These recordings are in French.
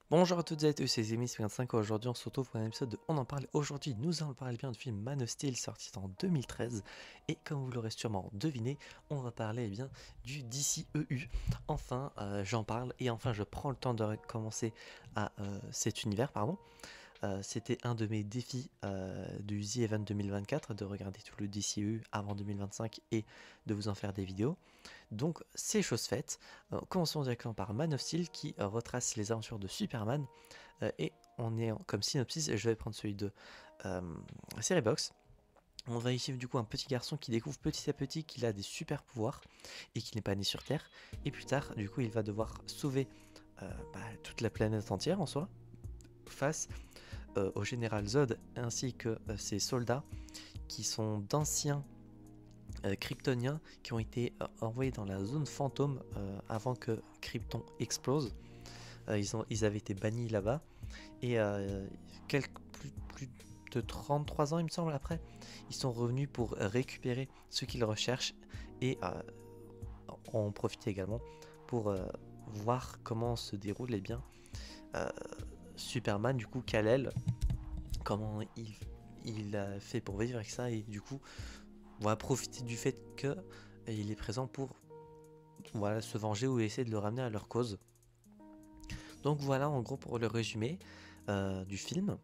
Bonjour à toutes et à tous, c'est Zemis55. Aujourd'hui, on se retrouve pour un épisode de On en parle. Aujourd'hui, nous allons parler bien du film Man of Steel sorti en 2013. Et comme vous l'aurez sûrement deviné, on va parler bien du DCEU. Enfin, j'en parle et enfin, je prends le temps de commencer à cet univers, pardon. C'était un de mes défis du The Event 2024 de regarder tout le DCEU avant 2025 et de vous en faire des vidéos. Donc c'est chose faite. Commençons directement par Man of Steel qui retrace les aventures de Superman. Et on est comme synopsis, je vais prendre celui de euh, Seriebox. On va y suivre du coup un petit garçon qui découvre petit à petit qu'il a des super pouvoirs et qu'il n'est pas né sur Terre. Et plus tard, du coup, il va devoir sauver toute la planète entière en soi face au général Zod ainsi que ses soldats qui sont d'anciens kryptoniens qui ont été envoyés dans la zone fantôme avant que Krypton explose. Ils avaient été bannis là-bas et plus de 33 ans il me semble après, ils sont revenus pour récupérer ce qu'ils recherchent et en profiter également pour voir comment se déroule euh, Superman, du coup Kal-El, comment il a fait pour vivre avec ça et du coup on va profiter du fait qu'il est présent pour voilà, se venger ou essayer de le ramener à leur cause. Donc voilà en gros pour le résumé du film.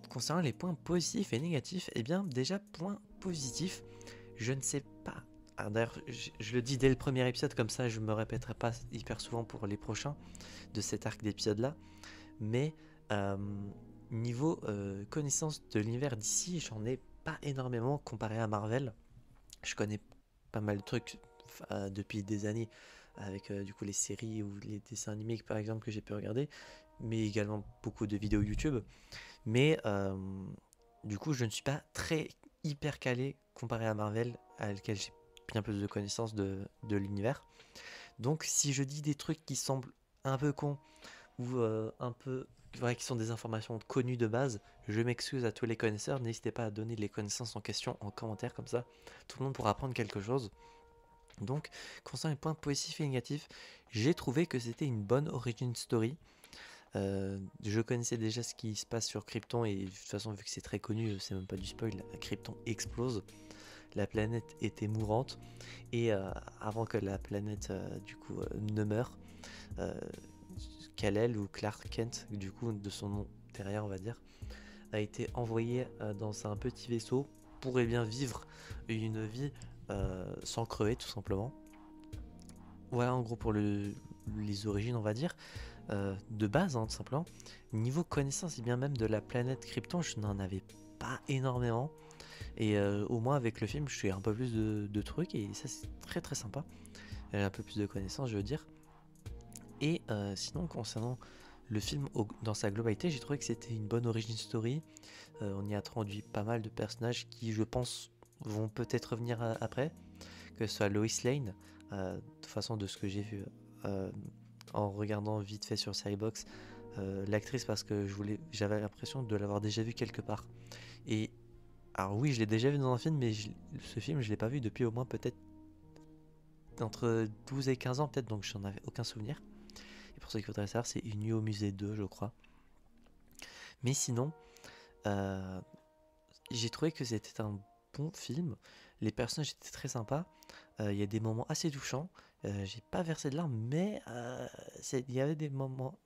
Concernant les points positifs et négatifs, eh bien déjà point positif, je ne sais pas. D'ailleurs, je le dis dès le premier épisode, comme ça je me répéterai pas hyper souvent pour les prochains de cet arc d'épisode là. Mais euh, niveau connaissance de l'univers d'ici, j'en ai pas énormément comparé à Marvel. Je connais pas mal de trucs depuis des années avec du coup les séries ou les dessins animés par exemple que j'ai pu regarder, mais également beaucoup de vidéos YouTube. Mais du coup, je ne suis pas très hyper calé comparé à Marvel, à laquelle j'ai bien plus de connaissances de l'univers. Donc, si je dis des trucs qui semblent un peu cons ou un peu ouais, qui sont des informations connues de base, je m'excuse à tous les connaisseurs. N'hésitez pas à donner les connaissances en question en commentaire, comme ça tout le monde pourra apprendre quelque chose. Donc, concernant les points positifs et négatifs, j'ai trouvé que c'était une bonne origin story. Je connaissais déjà ce qui se passe sur Krypton et de toute façon vu que c'est très connu, c'est même pas du spoil, Krypton explose, la planète était mourante et avant que la planète du coup ne meure, euh, Kal-El ou Clark Kent du coup de son nom derrière on va dire, a été envoyé dans un petit vaisseau pour eh bien vivre une vie sans crever tout simplement. Voilà en gros pour les origines on va dire. De base, hein, tout simplement. Niveau connaissance, et bien même de la planète Krypton, je n'en avais pas énormément. Et au moins avec le film, je suis un peu plus de trucs et ça c'est très très sympa. Un peu plus de connaissances, je veux dire. Et sinon, concernant le film dans sa globalité, j'ai trouvé que c'était une bonne origin story. On y a introduit pas mal de personnages qui, je pense, vont peut-être revenir après, que ce soit Lois Lane, de toute façon de ce que j'ai vu euh, en regardant vite fait sur Skybox, l'actrice parce que j'avais l'impression de l'avoir déjà vu quelque part. Et alors oui, je l'ai déjà vu dans un film, mais ce film je l'ai pas vu depuis au moins peut-être entre 12 et 15 ans peut-être, donc j'en avais aucun souvenir. Et pour ceux qui voudraient savoir, c'est Une nuit au musée 2, je crois. Mais sinon, euh, j'ai trouvé que c'était un bon film. Les personnages étaient très sympas. Il y a des moments assez touchants. J'ai pas versé de larmes, mais il y avait des moments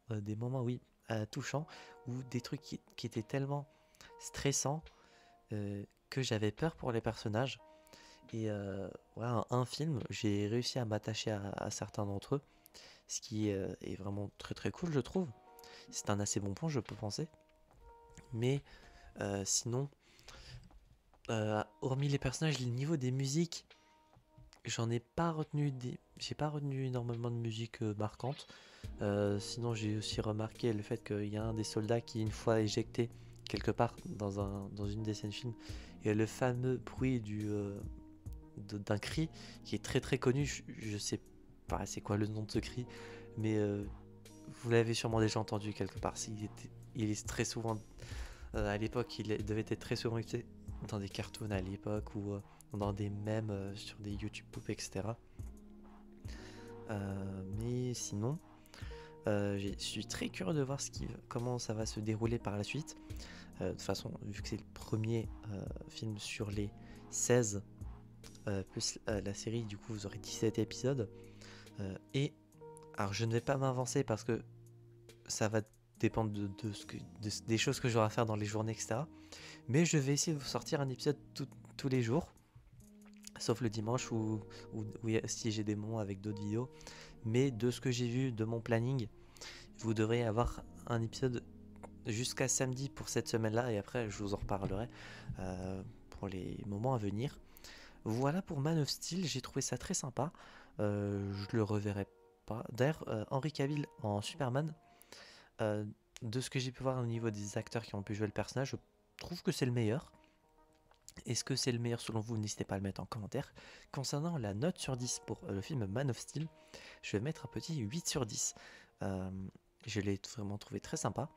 oui, touchants ou des trucs qui étaient tellement stressants que j'avais peur pour les personnages. Et voilà, un film, j'ai réussi à m'attacher à certains d'entre eux, ce qui est vraiment très très cool, je trouve. C'est un assez bon point, je peux penser. Mais sinon, hormis les personnages, le niveau des musiques, j'en ai pas retenu j'ai pas retenu énormément de musique marquante. Sinon, j'ai aussi remarqué le fait qu'il y a un des soldats qui, une fois éjecté quelque part dans une des scènes films, et le fameux bruit d'un cri qui est très très connu. Je sais pas c'est quoi le nom de ce cri, mais vous l'avez sûrement déjà entendu quelque part. Il est très souvent à l'époque, devait être très souvent utilisé dans des cartoons à l'époque ou dans des mèmes sur des YouTube poop, etc. Mais sinon, Je suis très curieux de voir comment ça va se dérouler par la suite. De toute façon, vu que c'est le premier film sur les 16, plus la série, du coup vous aurez 17 épisodes. Et alors je ne vais pas m'avancer parce que ça va dépendre des choses que j'aurai à faire dans les journées, etc. Mais je vais essayer de vous sortir un épisode tous les jours, sauf le dimanche où si j'ai des moments avec d'autres vidéos. Mais de ce que j'ai vu de mon planning, vous devrez avoir un épisode jusqu'à samedi pour cette semaine-là, et après je vous en reparlerai pour les moments à venir. Voilà pour Man of Steel, j'ai trouvé ça très sympa. Je le reverrai pas. D'ailleurs, Henry Cavill en Superman, de ce que j'ai pu voir au niveau des acteurs qui ont pu jouer le personnage, je trouve que c'est le meilleur. Est-ce que c'est le meilleur selon vous? N'hésitez pas à le mettre en commentaire. Concernant la note sur 10 pour le film Man of Steel, je vais mettre un petit 8 sur 10. Je l'ai vraiment trouvé très sympa.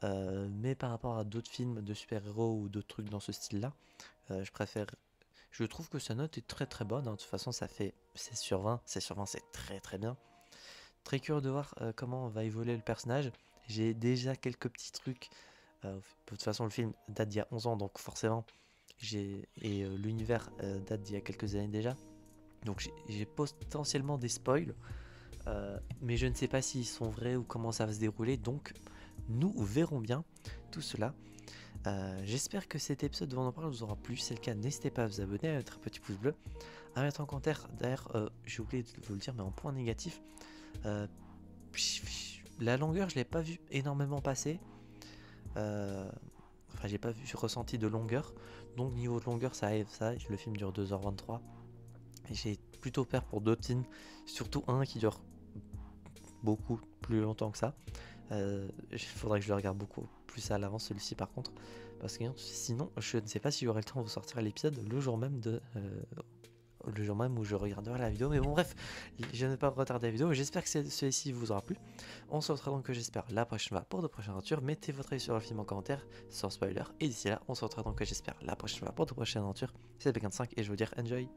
Mais par rapport à d'autres films de super-héros ou d'autres trucs dans ce style-là, je trouve que sa note est très très bonne. De toute façon, ça fait 16 sur 20. 16 sur 20, c'est très très bien. Très curieux de voir comment va évoluer le personnage. J'ai déjà quelques petits trucs. De toute façon, le film date d'il y a 11 ans, donc forcément, l'univers date d'il y a quelques années déjà. Donc j'ai potentiellement des spoils. Mais je ne sais pas s'ils sont vrais ou comment ça va se dérouler. Donc, nous verrons bien tout cela. J'espère que cet épisode de On en parle vous aura plu. Si c'est le cas, n'hésitez pas à vous abonner, à mettre un petit pouce bleu, à mettre en commentaire. D'ailleurs, j'ai oublié de vous le dire, mais en point négatif, la longueur, je l'ai pas vu énormément passer. Enfin, j'ai pas ressenti de longueur. Donc, niveau de longueur, ça arrive. Le film dure 2h23. Et j'ai plutôt peur pour d'autres films, surtout un qui dure beaucoup plus longtemps que ça. Il faudrait que je le regarde beaucoup plus à l'avance, celui-ci par contre, parce que sinon je ne sais pas si j'aurai le temps de vous sortir l'épisode le jour même où je regarderai la vidéo. Mais bon, bref, je ne vais pas retarder la vidéo. J'espère que celui-ci vous aura plu. On se retrouve donc, j'espère, la prochaine fois pour de prochaines aventures. Mettez votre avis sur le film en commentaire sans spoiler, et d'ici là on se retrouve donc, j'espère, la prochaine fois pour de prochaines aventures. C'est Beacon 5 et je vous dis enjoy.